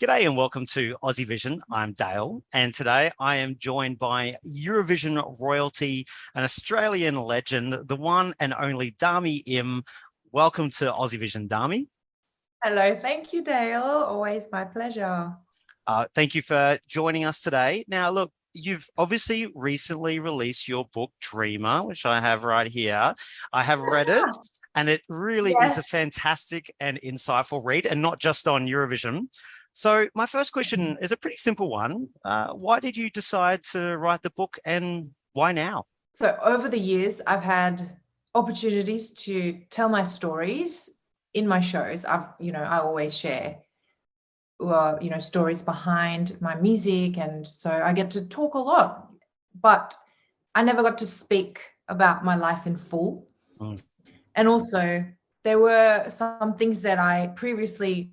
G'day and welcome to Aussie Vision. I'm Dale, and today I am joined by Eurovision royalty, an Australian legend, the one and only Dami Im. Welcome to Aussie Vision, Dami. Hello, thank you, Dale. Always my pleasure. Thank you for joining us today. Now, look, you've obviously recently released your book, Dreamer, which I have right here. I have read it, and it really is a fantastic and insightful read, and not just on Eurovision. So my first question is a pretty simple one. Why did you decide to write the book, and why now? So over the years, I've had opportunities to tell my stories in my shows. I always share, stories behind my music. And so I get to talk a lot, but I never got to speak about my life in full. And also there were some things that I previously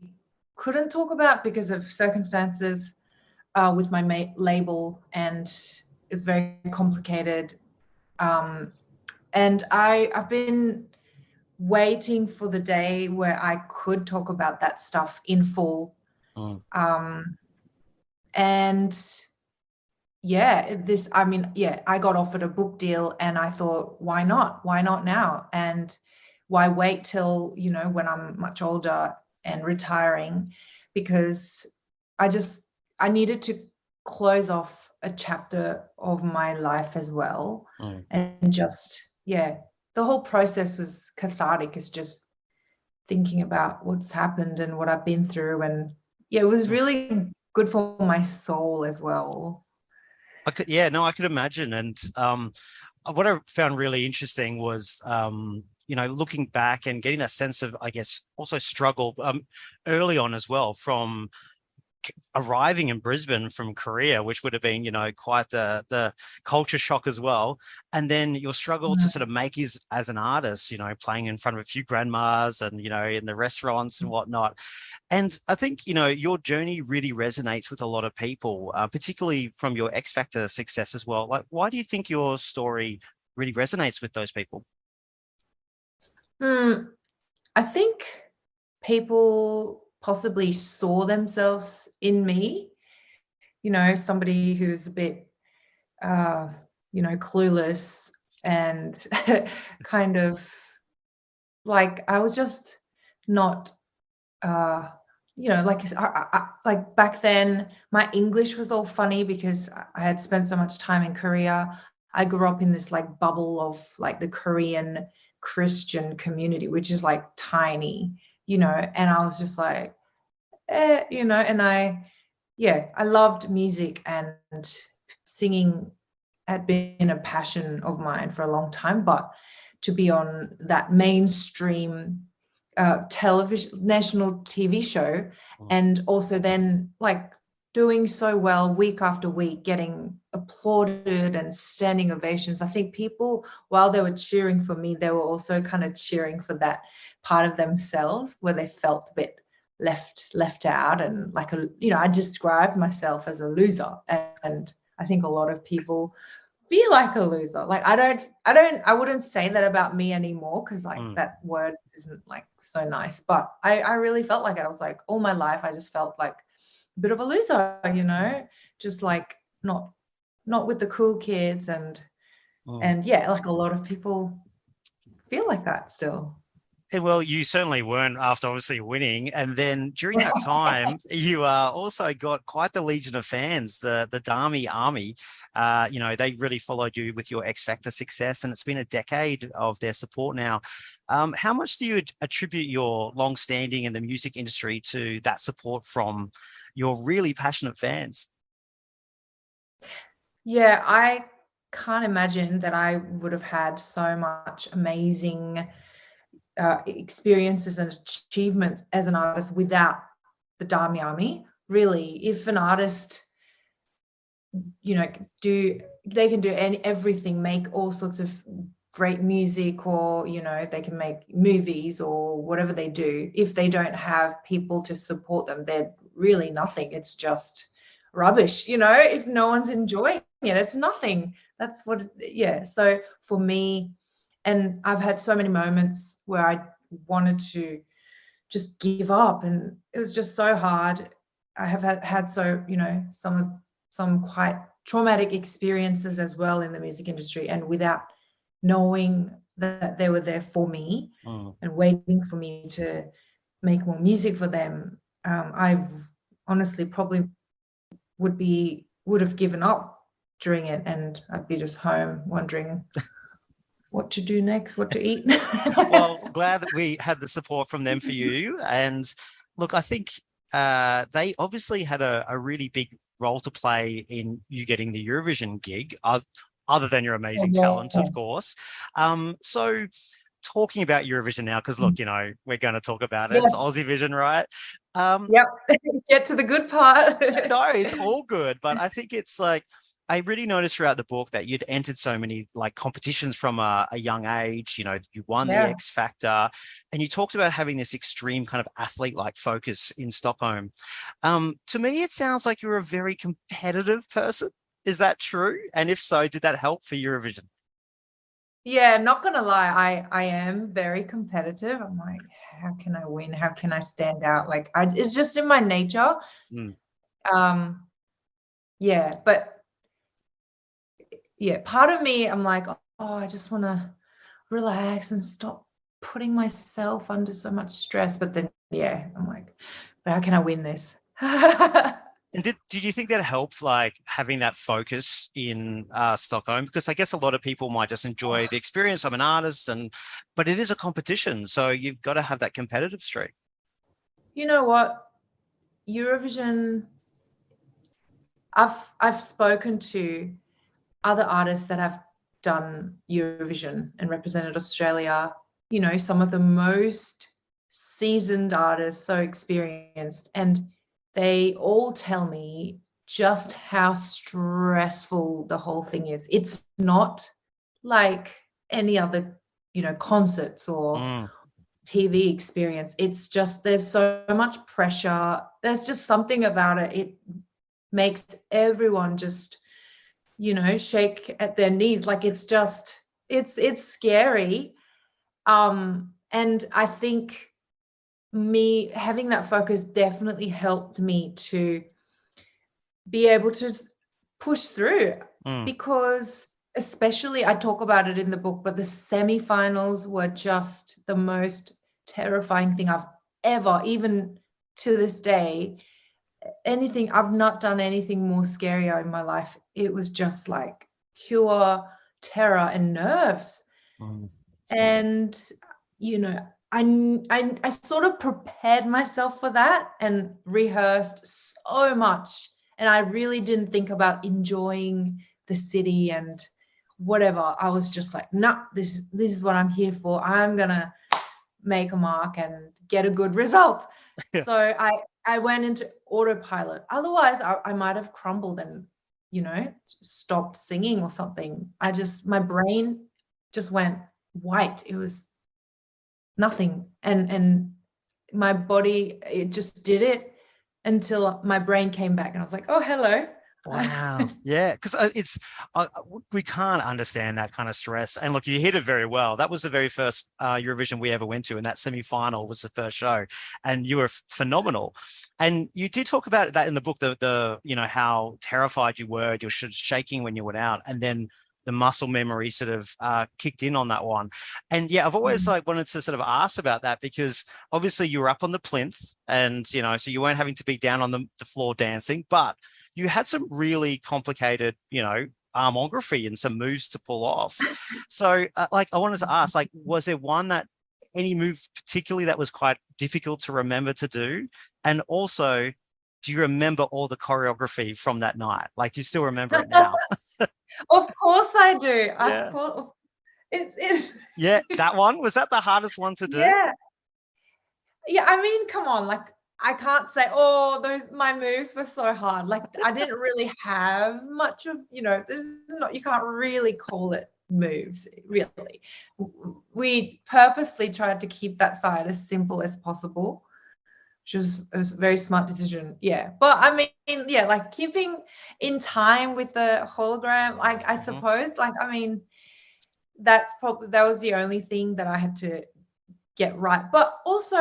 couldn't talk about because of circumstances with my label, and it's very complicated. And I've been waiting for the day where I could talk about that stuff in full. I got offered a book deal, and I thought, why not? Why not now? And why wait till, when I'm much older and retiring? Because I needed to close off a chapter of my life as well. And the whole process was cathartic. It's just thinking about what's happened and what I've been through. And it was really good for my soul as well. I could imagine. And what I found really interesting was, looking back and getting that sense of, I guess, also struggle early on as well, from arriving in Brisbane from Korea, which would have been, quite the culture shock as well. And then your struggle to sort of make as an artist, playing in front of a few grandmas and, in the restaurants and whatnot. And I think, your journey really resonates with a lot of people, particularly from your X Factor success as well. Like, why do you think your story really resonates with those people? I think people possibly saw themselves in me, somebody who's a bit, clueless and kind of like, I was just not, like back then, my English was all funny because I had spent so much time in Korea. I grew up in this like bubble of like the Korean Christian community, which is like tiny, and I was just like, and I loved music, and singing had been a passion of mine for a long time. But to be on that mainstream television, national TV show, and also then like doing so well week after week, getting applauded and standing ovations. I think people, while they were cheering for me, they were also kind of cheering for that part of themselves where they felt a bit left out, and like I described myself as a loser, and I think a lot of people feel like a loser. Like I wouldn't say that about me anymore, because like that word isn't like so nice, but I really felt like it. I was like, all my life I just felt like a bit of a loser, just like not with the cool kids, and like a lot of people feel like that still. Well, you certainly weren't after obviously winning. And then during that time, you also got quite the legion of fans, the Dami Army. They really followed you with your X Factor success, and it's been a decade of their support now. How much do you attribute your long standing in the music industry to that support from your really passionate fans? Yeah, I can't imagine that I would have had so much amazing experiences and achievements as an artist without the Dami Army. Really, if an artist, they can do everything, make all sorts of great music, or they can make movies or whatever they do. If they don't have people to support them, they're really nothing. It's just rubbish. If no one's enjoying it, it's nothing. That's what. So for me, And I've had so many moments where I wanted to just give up, and it was just so hard. I have had so, you know, some quite traumatic experiences as well in the music industry, and without knowing that they were there for me and waiting for me to make more music for them, I've honestly probably would have given up during it, and I'd be just home wondering what to do next, what to eat. Well, glad that we had the support from them for you. And look, I think they obviously had a really big role to play in you getting the Eurovision gig, other than your amazing talent, of course. So talking about Eurovision now, because look, you know, we're going to talk about it. It's Aussie Vision, right? Yep. Get to the good part. No, it's all good. But I think it's like, I really noticed throughout the book that you'd entered so many like competitions from a young age. You know, you won the X Factor, and you talked about having this extreme kind of athlete-like focus in Stockholm. To me, it sounds like you're a very competitive person. Is that true? And if so, did that help for Eurovision? Yeah, not gonna lie, I am very competitive. I'm like, how can I win? How can I stand out? Like, it's just in my nature. Yeah, but yeah, part of me, I'm like, oh, I just want to relax and stop putting myself under so much stress. But then, yeah, I'm like, but how can I win this? And did you think that helped, like having that focus in Stockholm? Because I guess a lot of people might just enjoy the experience of an artist, but it is a competition, so you've got to have that competitive streak. You know what? Eurovision, I've spoken to other artists that have done Eurovision and represented Australia. You know, some of the most seasoned artists, so experienced, and they all tell me just how stressful the whole thing is. It's not like any other, you know, concerts or TV experience. It's just, there's so much pressure. There's just something about it. It makes everyone just, you know, shake at their knees. Like, it's just, it's scary. And I think me having that focus definitely helped me to be able to push through, because especially, I talk about it in the book, but the semi-finals were just the most terrifying thing I've ever, even to this day, I've not done anything more scarier in my life. It was just like pure terror and nerves. And, you know, I sort of prepared myself for that and rehearsed so much. And I really didn't think about enjoying the city and whatever. I was just like, nah, this is what I'm here for. I'm going to make a mark and get a good result. So I went into autopilot. Otherwise, I might have crumbled and, you know, stopped singing or something. My brain just went white. It was nothing. And my body, it just did it until my brain came back and I was like, oh, hello. Wow. Yeah, because we can't understand that kind of stress. And look, you hit it very well. That was the very first Eurovision we ever went to, and that semi-final was the first show, and you were phenomenal. And you did talk about that in the book, the you know, how terrified you were, you were shaking when you went out, and then the muscle memory sort of kicked in on that one. And yeah, I've always like wanted to sort of ask about that, because obviously you were up on the plinth, and you know, so you weren't having to be down on the floor dancing, but you had some really complicated, you know, armography and some moves to pull off. So like, I wanted to ask, like, was there any move particularly that was quite difficult to remember to do? And also, do you remember all the choreography from that night? Like, do you still remember it now? Of course I do. Yeah. Of course. It's Yeah, that one, was that the hardest one to do? Yeah, I mean, come on, like, I can't say, oh, my moves were so hard. Like, I didn't really have much of, you know, this is not, you can't really call it moves, really. We purposely tried to keep that side as simple as possible, which was a very smart decision. Yeah. But I mean, yeah, like keeping in time with the hologram, like, I suppose, like, I mean, that was the only thing that I had to get right. But also,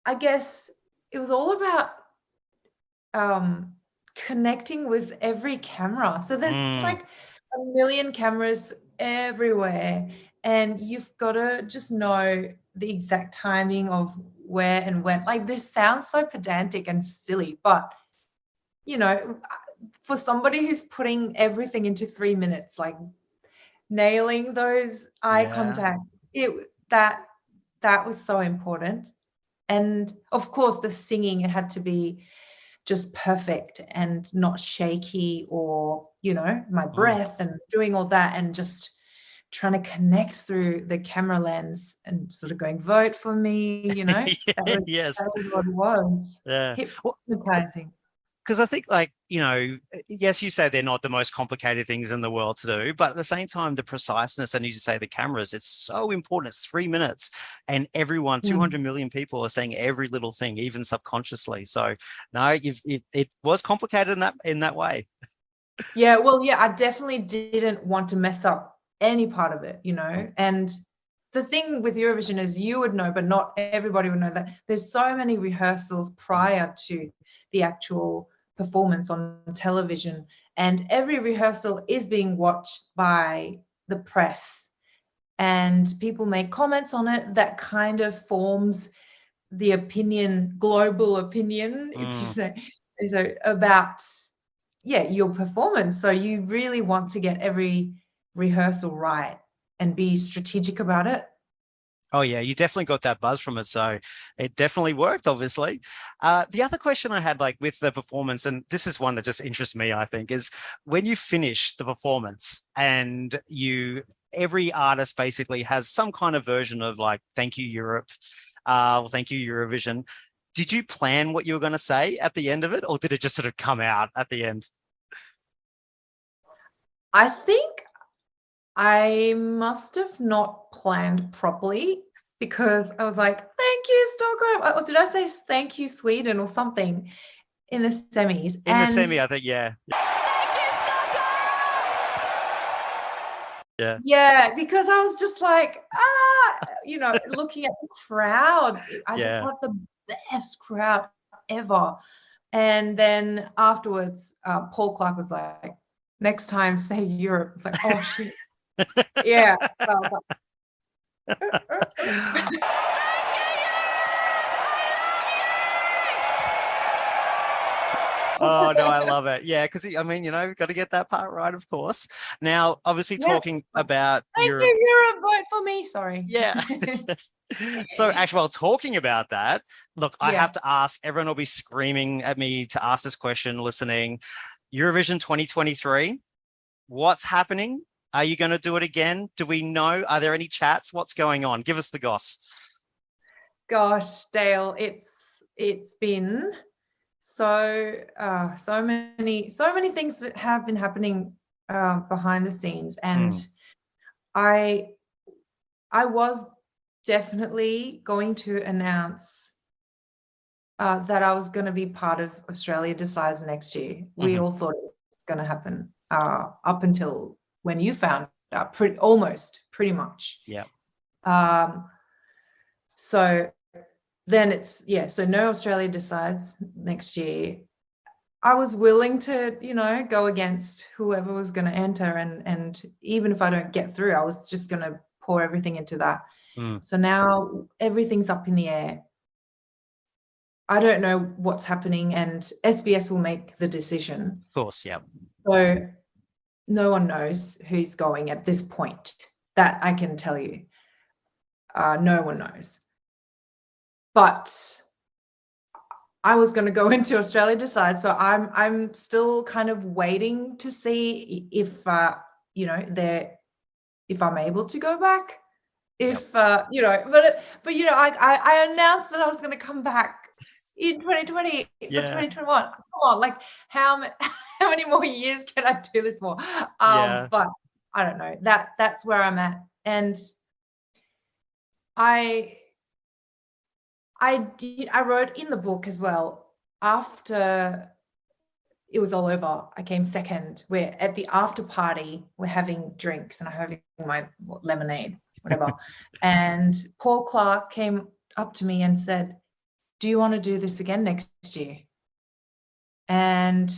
I guess it was all about connecting with every camera. So there's like a million cameras everywhere, and you've got to just know the exact timing of where and when. Like, this sounds so pedantic and silly, but you know, for somebody who's putting everything into 3 minutes, like nailing those eye contact, that was so important. And of course, the singing, it had to be just perfect and not shaky, or my breath and doing all that, and just trying to connect through the camera lens and sort of going, vote for me, Yes. that was what it was. Yeah. Hypnotizing. Because I think, like, yes, you say they're not the most complicated things in the world to do, but at the same time, the preciseness, and as you say, the cameras, it's so important. It's 3 minutes, and everyone, 200 million people are saying every little thing, even subconsciously. So no, it was complicated in that way. Yeah, well, yeah, I definitely didn't want to mess up any part of it, and the thing with Eurovision is, you would know, but not everybody would know, that there's so many rehearsals prior to the actual performance on television, and every rehearsal is being watched by the press, and people make comments on it that kind of forms the global opinion, if you say, so, about your performance. So you really want to get every rehearsal right and be strategic about it. Oh yeah, you definitely got that buzz from it, so it definitely worked, obviously. The other question I had, like, with the performance, and this is one that just interests me, I think, is when you finish the performance and every artist basically has some kind of version of, like, thank you Europe, thank you Eurovision. Did you plan what you were going to say at the end of it, or did it just sort of come out at the end? I think I must have not planned properly, because I was like, thank you, Stockholm. Or did I say thank you, Sweden, or something in the semis? In the semi, I think, yeah. Thank you, Yeah. Yeah, because I was just like, looking at the crowd. I just had the best crowd ever. And then afterwards, Paul Clark was like, next time, say Europe. It's like, oh, shit. Yeah. Oh no, I love it. Yeah, because I mean, got to get that part right, of course. Now, obviously, talking about Thank you, Europe, vote for me. Sorry. Yeah. So actually, while talking about that, look, I have to ask. Everyone will be screaming at me to ask this question, listening. Eurovision 2023. What's happening? Are you going to do it again? Do we know? Are there any chats? What's going on? Give us the goss. Gosh, Dale, it's been so many things that have been happening behind the scenes, and I was definitely going to announce that I was going to be part of Australia Decides next year. We all thought it was going to happen up until when you found out, pretty much. Yeah. So then so no Australia Decides next year. I was willing to, go against whoever was going to enter, and even if I don't get through, I was just going to pour everything into that. So now everything's up in the air. I don't know what's happening, and SBS will make the decision. Of course, yeah. So no one knows who's going at this point. That I can tell you. No one knows. But I was going to go into Australia Decides, so I'm still kind of waiting to see if if I'm able to go back. But I announced that I was going to come back in 2020 for 2021. Come on, like how many more years can I do this for? But I don't know. That's where I'm at, and I wrote in the book as well, after it was all over. I came second. We're at the after party, we're having drinks and I'm having my lemonade, whatever. And Paul Clark came up to me and said, do you want to do this again next year? And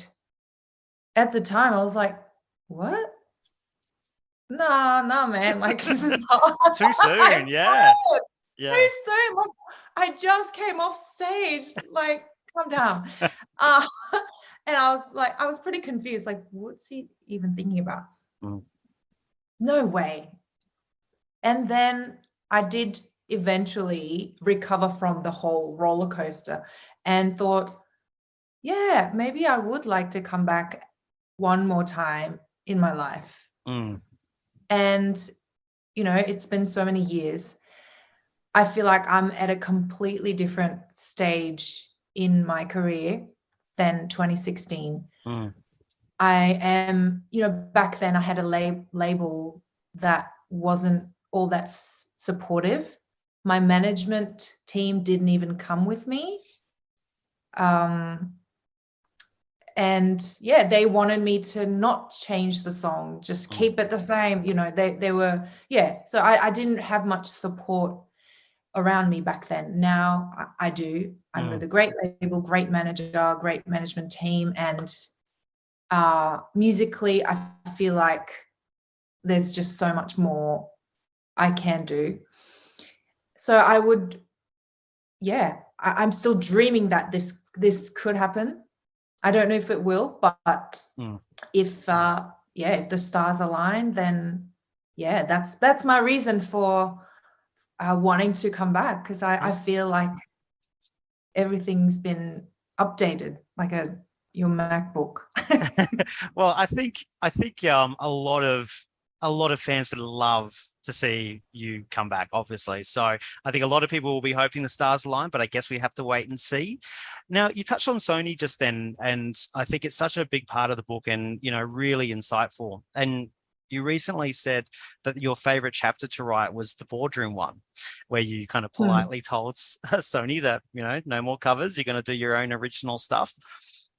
at the time I was like, what? No, man. Like, this is not Too soon. Yeah. Yeah. too soon. Like, I just came off stage. Like, calm down. And I was pretty confused. Like, what's he even thinking about? No way. And then I did eventually recover from the whole roller coaster and thought, yeah, maybe I would like to come back one more time in my life. And, you know, it's been so many years. I feel like I'm at a completely different stage in my career than 2016. I am, you know, back then I had a label that wasn't all that supportive. My management team didn't even come with me. And yeah, they wanted me to not change the song, just keep it the same. You know, they were, yeah. So I didn't have much support around me back then. Now I do. I'm with a great label, great manager, great management team. And musically, I feel like there's just so much more I can do. So I would, yeah, I'm still dreaming that this could happen. I don't know if it will, but if the stars align, then yeah, that's my reason for wanting to come back, because I feel like everything's been updated like your MacBook. Well, I think a lot of fans would love to see you come back, obviously. So I think a lot of people will be hoping the stars align, but I guess we have to wait and see. Now, you touched on Sony just then, and I think it's such a big part of the book and, you know, really insightful. And you recently said that your favorite chapter to write was the boardroom one, where you kind of politely told Sony that, you know, no more covers, you're going to do your own original stuff.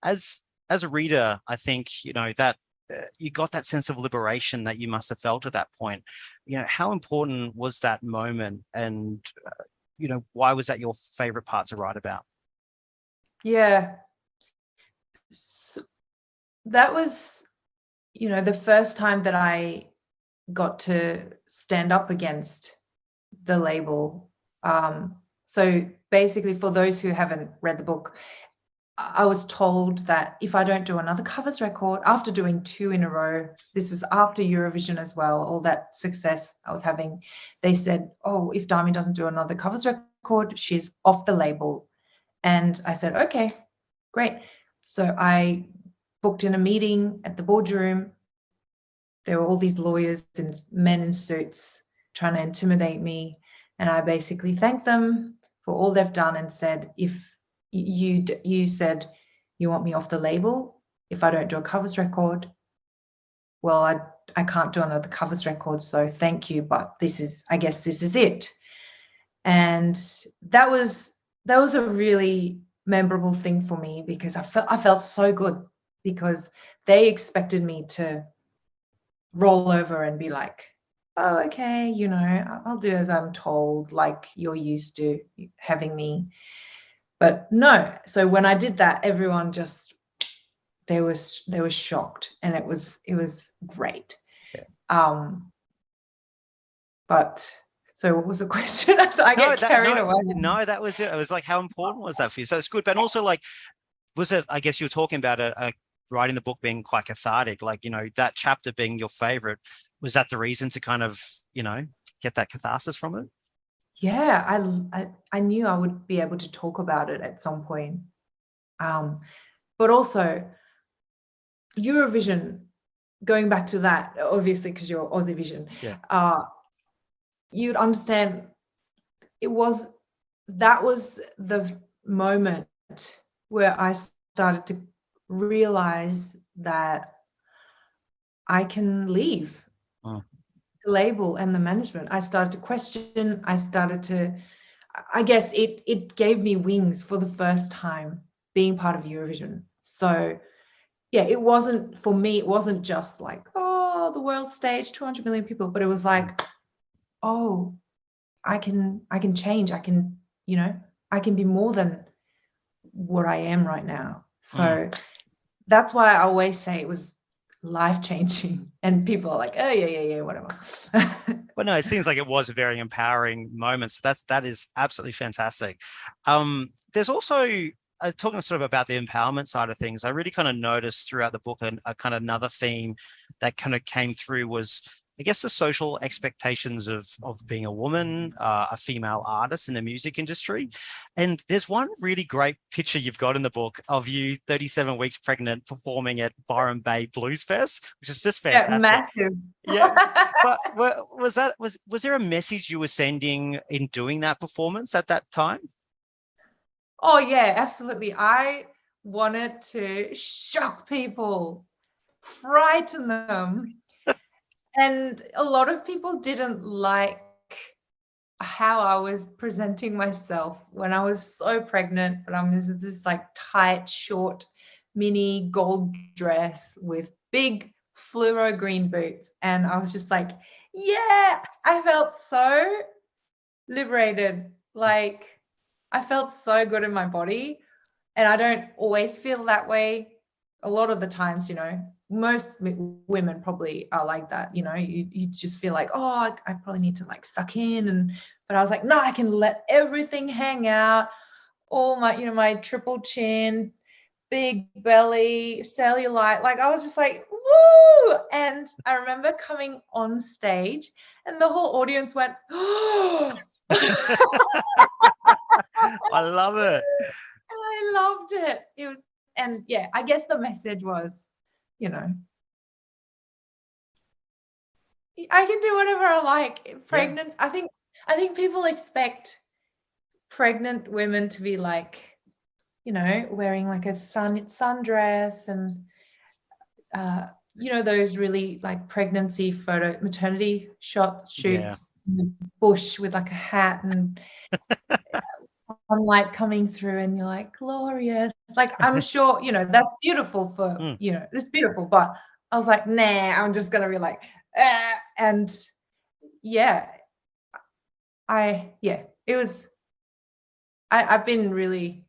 As a reader, I think, you know, that you got that sense of liberation that you must have felt at that point. You know, how important was that moment, and you know, why was that your favorite part to write about? Yeah, so that was, you know, the first time that I got to stand up against the label. So basically, for those who haven't read the book, I was told that if I don't do another covers record after doing 2 in a row, this was after Eurovision as well, all that success I was having, they said, oh, if Dami doesn't do another covers record, she's off the label. And I said, okay, great. So I booked in a meeting at the boardroom. There were all these lawyers and men in suits trying to intimidate me. And I basically thanked them for all they've done and said, if you said you want me off the label if I don't do a covers record, well, I can't do another covers record, so thank you, but I guess this is it. And that was a really memorable thing for me, because I felt so good, because they expected me to roll over and be like, oh, okay, you know, I'll do as I'm told, like you're used to having me. But no, so when I did that, everyone just, they were shocked, and it was great. Yeah. But so what was the question? I get carried away. No, that was it. It was like, how important was that for you? So it's good, but also, like, was it, I guess you were talking about writing the book being quite cathartic, like, you know, that chapter being your favorite. Was that the reason to kind of, you know, get that catharsis from it? Yeah, I knew I would be able to talk about it at some point. But also Eurovision, going back to that, obviously, because you're Audivision, you'd understand that was the moment where I started to realize that I can leave the label and the management. I started to question. I guess it gave me wings for the first time being part of Eurovision. So yeah, it wasn't, for me, it wasn't just like, oh, the world stage, 200 million people, but it was like, oh, I can change. I can, you know, I can be more than what I am right now. So that's why I always say it was life-changing. And people are like, oh, yeah, whatever. Well, no, it seems like it was a very empowering moment. So that is absolutely fantastic. There's also talking sort of about the empowerment side of things. I really kind of noticed throughout the book a kind of another theme that kind of came through was, I guess, the social expectations of being a woman, a female artist in the music industry. And there's one really great picture you've got in the book of you 37 weeks pregnant performing at Byron Bay Blues Fest, which is just fantastic. Yeah, massive. Yeah, but was there a message you were sending in doing that performance at that time? Oh yeah, absolutely. I wanted to shock people, frighten them. And a lot of people didn't like how I was presenting myself when I was so pregnant, but I'm this like tight, short, mini gold dress with big fluoro green boots. And I was just like, yeah, I felt so liberated. Like I felt so good in my body. And I don't always feel that way. A lot of the times, you know, most women probably are like that. You know, you just feel like, oh, I probably need to like suck in. And but I was like, no, I can let everything hang out. All my, you know, my triple chin, big belly, cellulite. Like I was just like, woo! And I remember coming on stage, and the whole audience went, oh. I love it. I loved it. It was, and yeah, I guess the message was, you know, I can do whatever I like. Pregnant, yeah. I think people expect pregnant women to be like, you know, wearing like a sundress and you know, those really like pregnancy maternity shoots Yeah. in the bush with like a hat and sunlight coming through, and you're like, glorious. Like, I'm sure, you know, that's beautiful for, you know, it's beautiful, but I was like, nah, I'm just gonna be like, and yeah, it was, I've been really,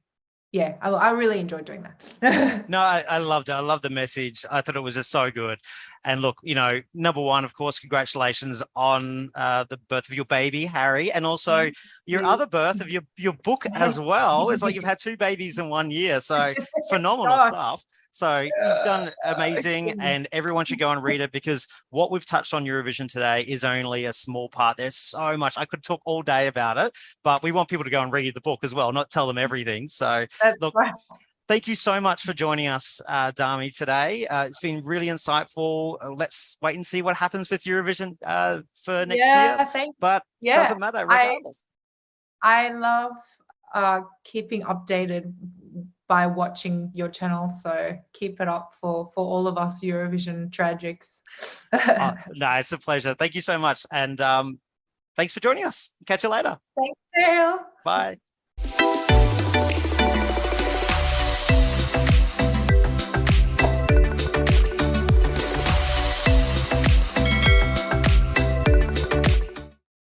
yeah, I really enjoyed doing that. No, I loved it. I love the message. I thought it was just so good. And look, you know, number one, of course, congratulations on the birth of your baby, Harry, and also your other birth of your book as well. It's like you've had 2 babies in 1 year. So phenomenal stuff. So you've done amazing, and everyone should go and read it, because what we've touched on Eurovision today is only a small part. There's so much. I could talk all day about it, but we want people to go and read the book as well, not tell them everything. So look, thank you so much for joining us, Dami, today. It's been really insightful. Let's wait and see what happens with Eurovision for next year. But it doesn't matter regardless. I love keeping updated by watching your channel, so keep it up for all of us Eurovision tragics. No, it's a pleasure. Thank you so much, and thanks for joining us. Catch you later. Thanks, Dale. Bye.